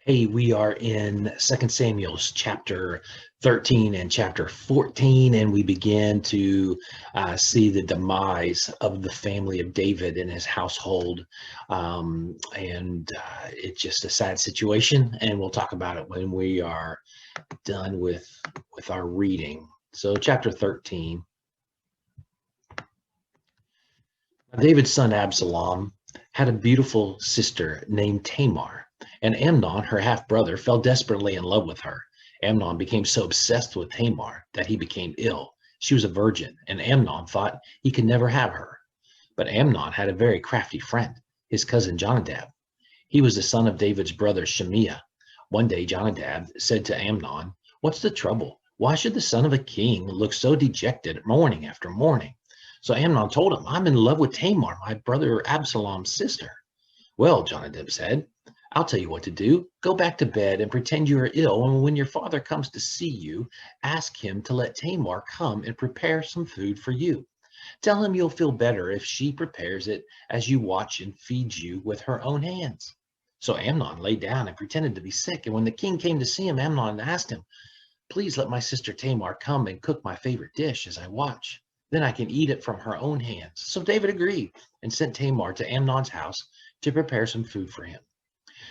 Hey, we are in 2 Samuel's chapter 13 and chapter 14, and we begin to see the demise of the family of David and his household. It's just a sad situation, and we'll talk about it when we are done with our reading. So, chapter 13. David's son Absalom had a beautiful sister named Tamar, and Amnon, her half brother, fell desperately in love with her. Amnon became so obsessed with Tamar that he became ill. She was a virgin, and Amnon thought he could never have her. But Amnon had a very crafty friend, his cousin Jonadab. He was the son of David's brother Shemiah. One day, Jonadab said to Amnon, "What's the trouble? Why should the son of a king look so dejected morning after morning?" So Amnon told him, "I'm in love with Tamar, my brother Absalom's sister." "Well," Jonadab said, "I'll tell you what to do. Go back to bed and pretend you are ill, and when your father comes to see you, ask him to let Tamar come and prepare some food for you. Tell him you'll feel better if she prepares it as you watch and feeds you with her own hands." So Amnon lay down and pretended to be sick, and when the king came to see him, Amnon asked him, "Please let my sister Tamar come and cook my favorite dish as I watch. Then I can eat it from her own hands." So David agreed and sent Tamar to Amnon's house to prepare some food for him.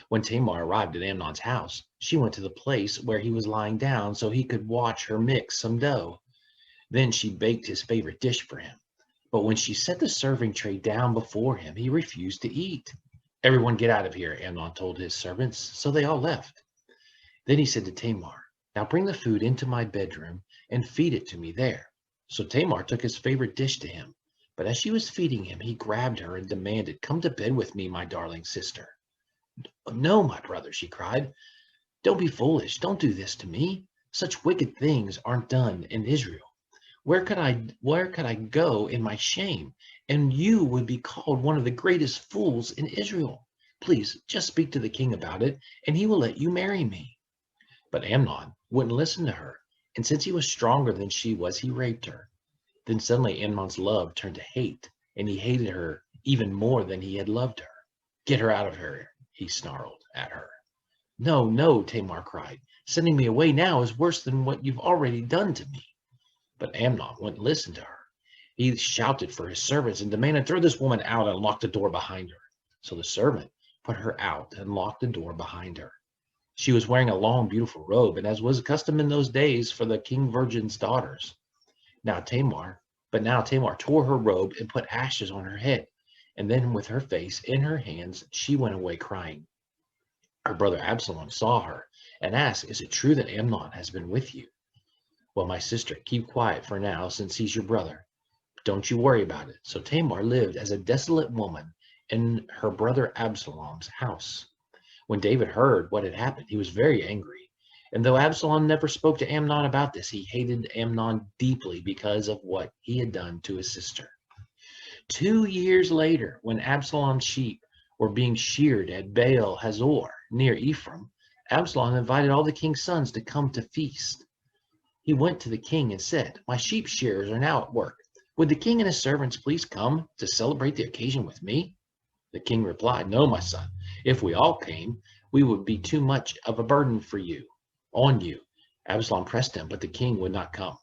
When Tamar arrived at Amnon's house, she went to the place where he was lying down so he could watch her mix some dough. Then she baked his favorite dish for him. But when she set the serving tray down before him, he refused to eat. "Everyone get out of here," Amnon told his servants, so they all left. Then he said to Tamar, "Now bring the food into my bedroom and feed it to me there." So Tamar took his favorite dish to him. But as she was feeding him, he grabbed her and demanded, "Come to bed with me, my darling sister." "No, my brother," she cried. "Don't be foolish. Don't do this to me. Such wicked things aren't done in Israel. Where could I go in my shame? And you would be called one of the greatest fools in Israel. Please just speak to the king about it, and he will let you marry me." But Amnon wouldn't listen to her, and since he was stronger than she was, he raped her. Then suddenly Amnon's love turned to hate, and he hated her even more than he had loved her. "Get her out of here," he snarled at her. "No, no," Tamar cried. "Sending me away now is worse than what you've already done to me." But Amnon wouldn't listen to her. He shouted for his servants and demanded, "Throw this woman out and lock the door behind her." So the servant put her out and locked the door behind her. She was wearing a long, beautiful robe, and as was custom in those days for the king virgin's daughters. Now Tamar tore her robe and put ashes on her head, and then with her face in her hands, she went away crying. Her brother Absalom saw her and asked, "Is it true that Amnon has been with you?" "Well, my sister, keep quiet for now, since he's your brother. Don't you worry about it." So Tamar lived as a desolate woman in her brother Absalom's house. When David heard what had happened, he was very angry. And though Absalom never spoke to Amnon about this, he hated Amnon deeply because of what he had done to his sister. 2 years later, when Absalom's sheep were being sheared at Baal Hazor near Ephraim, Absalom invited all the king's sons to come to feast. He went to the king and said, "My sheep shearers are now at work. Would the king and his servants please come to celebrate the occasion with me?" The king replied, "No, my son. If we all came, we would be too much of a burden on you." Absalom pressed him, but the king would not come,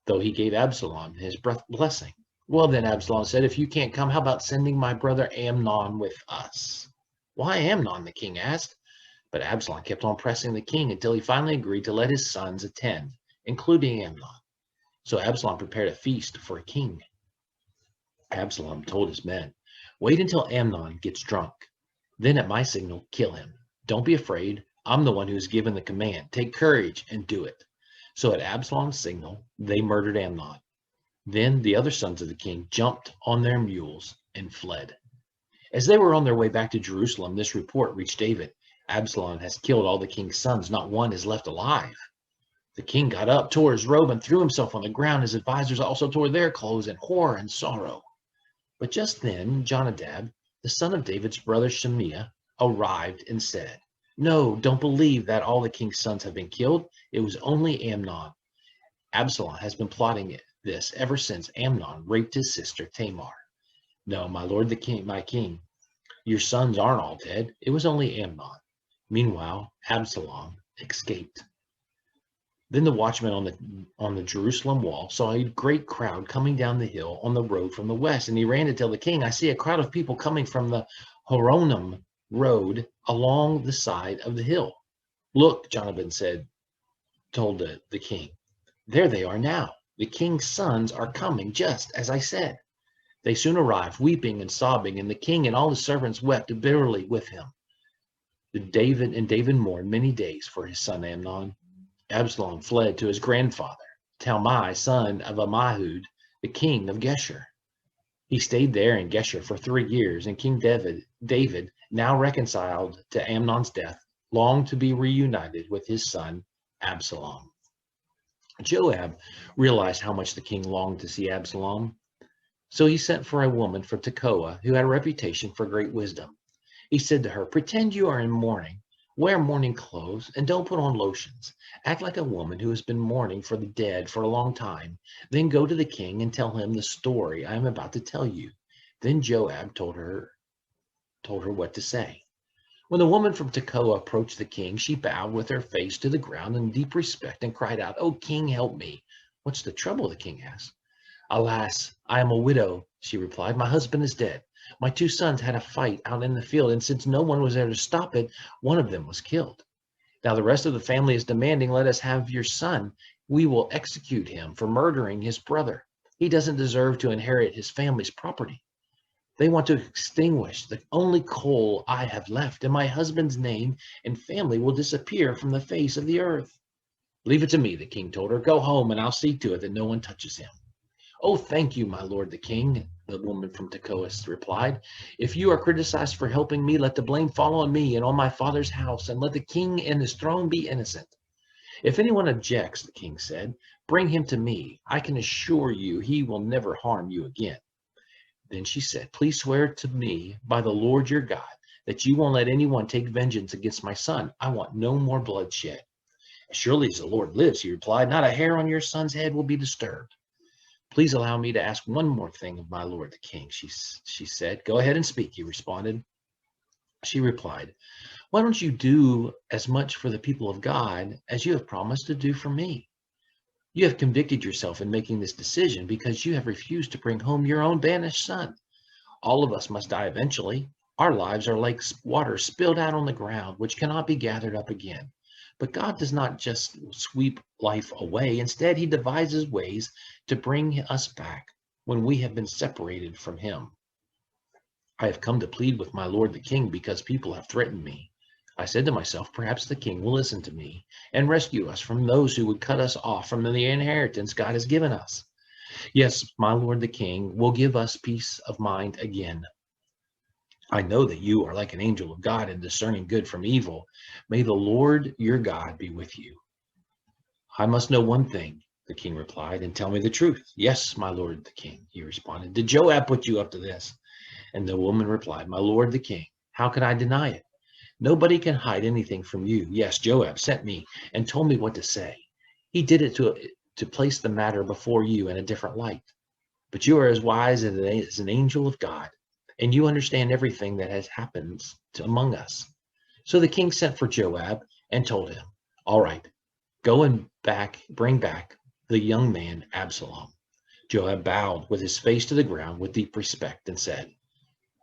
though he gave Absalom his blessing. "Well then," Absalom said, "if you can't come, how about sending my brother Amnon with us?" "Why Amnon?" the king asked. But Absalom kept on pressing the king until he finally agreed to let his sons attend, including Amnon. So Absalom prepared a feast for a king. Absalom told his men, "Wait until Amnon gets drunk. Then at my signal, kill him. Don't be afraid. I'm the one who's given the command. Take courage and do it." So at Absalom's signal, they murdered Amnon. Then the other sons of the king jumped on their mules and fled. As they were on their way back to Jerusalem, this report reached David: "Absalom has killed all the king's sons. Not one is left alive." The king got up, tore his robe, and threw himself on the ground. His advisors also tore their clothes in horror and sorrow. But just then Jonadab, the son of David's brother Shemiah, arrived and said, "No, don't believe that all the king's sons have been killed. It was only Amnon. Absalom has been plotting this ever since Amnon raped his sister Tamar." "No, my lord the king, my king, your sons aren't all dead. It was only Amnon." Meanwhile, Absalom escaped. Then the watchman on the Jerusalem wall saw a great crowd coming down the hill on the road from the west, and he ran to tell the king, "I see a crowd of people coming from the Horonim road along the side of the hill." "Look," Jonathan told the king, "there they are now. The king's sons are coming, just as I said." They soon arrived, weeping and sobbing, and the king and all his servants wept bitterly with him. David mourned many days for his son Amnon. Absalom fled to his grandfather, Talmai, son of Ammihud, the king of Geshur. He stayed there in Geshur for 3 years, and King David, now reconciled to Amnon's death, longed to be reunited with his son Absalom. Joab realized how much the king longed to see Absalom, so he sent for a woman from Tekoa who had a reputation for great wisdom. He said to her, "Pretend you are in mourning. Wear mourning clothes and don't put on lotions. Act like a woman who has been mourning for the dead for a long time. Then go to the king and tell him the story I am about to tell you." Then Joab told her what to say. When the woman from Tekoa approached the king, she bowed with her face to the ground in deep respect and cried out, "Oh, king, help me." "What's the trouble?" the king asked. "Alas, I am a widow," she replied. "My husband is dead. My 2 sons had a fight out in the field, and since no one was there to stop it, one of them was killed. Now the rest of the family is demanding, 'Let us have your son. We will execute him for murdering his brother. He doesn't deserve to inherit his family's property.' They want to extinguish the only coal I have left, and my husband's name and family will disappear from the face of the earth." "Leave it to me," the king told her. "Go home, and I'll see to it that no one touches him." "Oh, thank you, my lord the king," the woman from Tekoa replied. "If you are criticized for helping me, let the blame fall on me and on my father's house, and let the king and his throne be innocent." "If anyone objects," the king said, "bring him to me. I can assure you he will never harm you again." Then she said, "Please swear to me by the Lord your God that you won't let anyone take vengeance against my son. I want no more bloodshed." "As surely as the Lord lives," he replied, "not a hair on your son's head will be disturbed." "Please allow me to ask one more thing of my lord the king," she said. "Go ahead and speak," he responded. She replied, "Why don't you do as much for the people of God as you have promised to do for me? You have convicted yourself in making this decision because you have refused to bring home your own banished son. All of us must die eventually. Our lives are like water spilled out on the ground, which cannot be gathered up again. But God does not just sweep life away. Instead, he devises ways to bring us back when we have been separated from him. I have come to plead with my lord the king because people have threatened me. I said to myself, perhaps the king will listen to me and rescue us from those who would cut us off from the inheritance God has given us. Yes, my lord the king will give us peace of mind again. I know that you are like an angel of God in discerning good from evil. May the Lord your God be with you." "I must know one thing," the king replied, "and tell me the truth." "Yes, my lord the king," he responded. "Did Joab put you up to this?" And the woman replied, "My lord the king, how could I deny it? Nobody can hide anything from you. Yes, Joab sent me and told me what to say. He did it to place the matter before you in a different light. But you are as wise as an angel of God, and you understand everything that has happened among us." So the king sent for Joab and told him, "All right, go and bring back the young man Absalom." Joab bowed with his face to the ground with deep respect and said,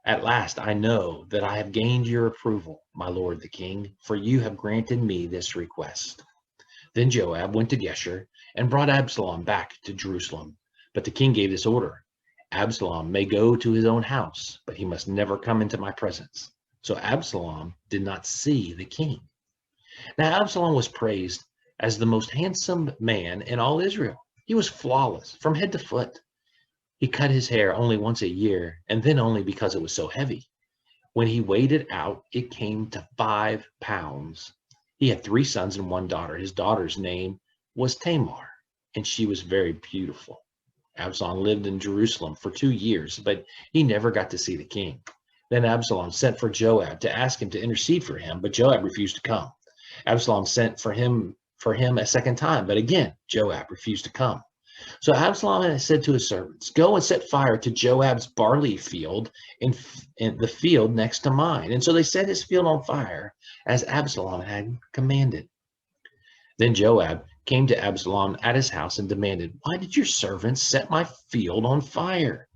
"At last I know that I have gained your approval, my lord the king, for you have granted me this request." Then Joab went to Geshur and brought Absalom back to Jerusalem. But the king gave this order: "Absalom may go to his own house, but he must never come into my presence." So Absalom did not see the king. Now Absalom was praised as the most handsome man in all Israel. He was flawless from head to foot. He cut his hair only once a year, and then only because it was so heavy. When he weighed it out, it came to 5 pounds. He had 3 sons and 1 daughter. His daughter's name was Tamar, and she was very beautiful. Absalom lived in Jerusalem for 2 years, but he never got to see the king. Then Absalom sent for Joab to ask him to intercede for him, but Joab refused to come. Absalom sent for him a second time, but again Joab refused to come. So Absalom had said to his servants, "Go and set fire to Joab's barley field in the field next to mine." And so they set his field on fire as Absalom had commanded. Then Joab came to Absalom at his house and demanded, "Why did your servants set my field on fire?"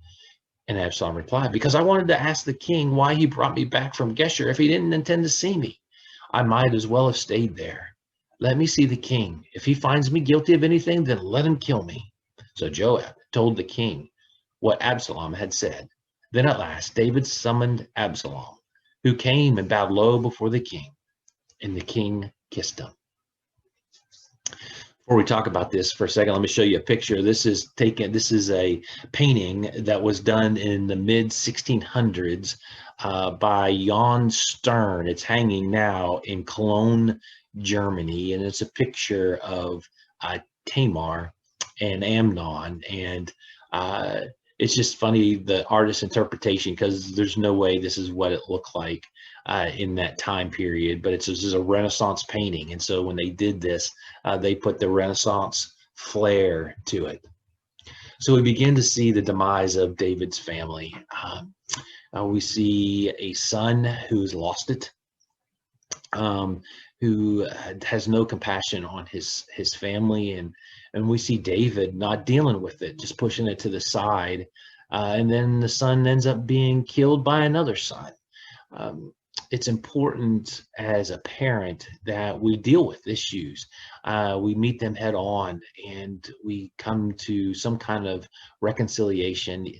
And Absalom replied, "Because I wanted to ask the king why he brought me back from Geshur if he didn't intend to see me. I might as well have stayed there. Let me see the king. If he finds me guilty of anything, then let him kill me." So Joab told the king what Absalom had said. Then at last David summoned Absalom, who came and bowed low before the king, and the king kissed him. Before we talk about this for a second, let me show you a picture. This is a painting that was done in the mid 1600s by Jan Stern. It's hanging now in Cologne, Germany, and it's a picture of Tamar and Amnon, and it's just funny, the artist's interpretation, because there's no way this is what it looked like in that time period, but this is a Renaissance painting, and so when they did this, they put the Renaissance flair to it. So we begin to see the demise of David's family. We see a son who's lost it, who has no compassion on his family, and we see David not dealing with it, just pushing it to the side, and then the son ends up being killed by another son. It's important as a parent that we deal with issues. We meet them head on, and we come to some kind of reconciliation.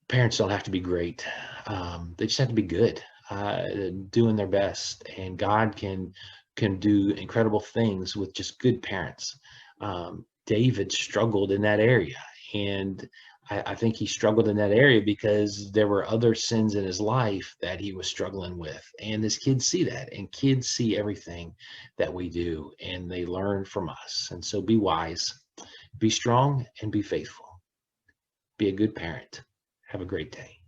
Parents don't have to be great. They just have to be good, doing their best, and God can do incredible things with just good parents. David struggled in that area, and I think he struggled in that area because there were other sins in his life that he was struggling with. And his kids see that, and kids see everything that we do, and they learn from us. And so be wise, be strong, and be faithful. Be a good parent. Have a great day.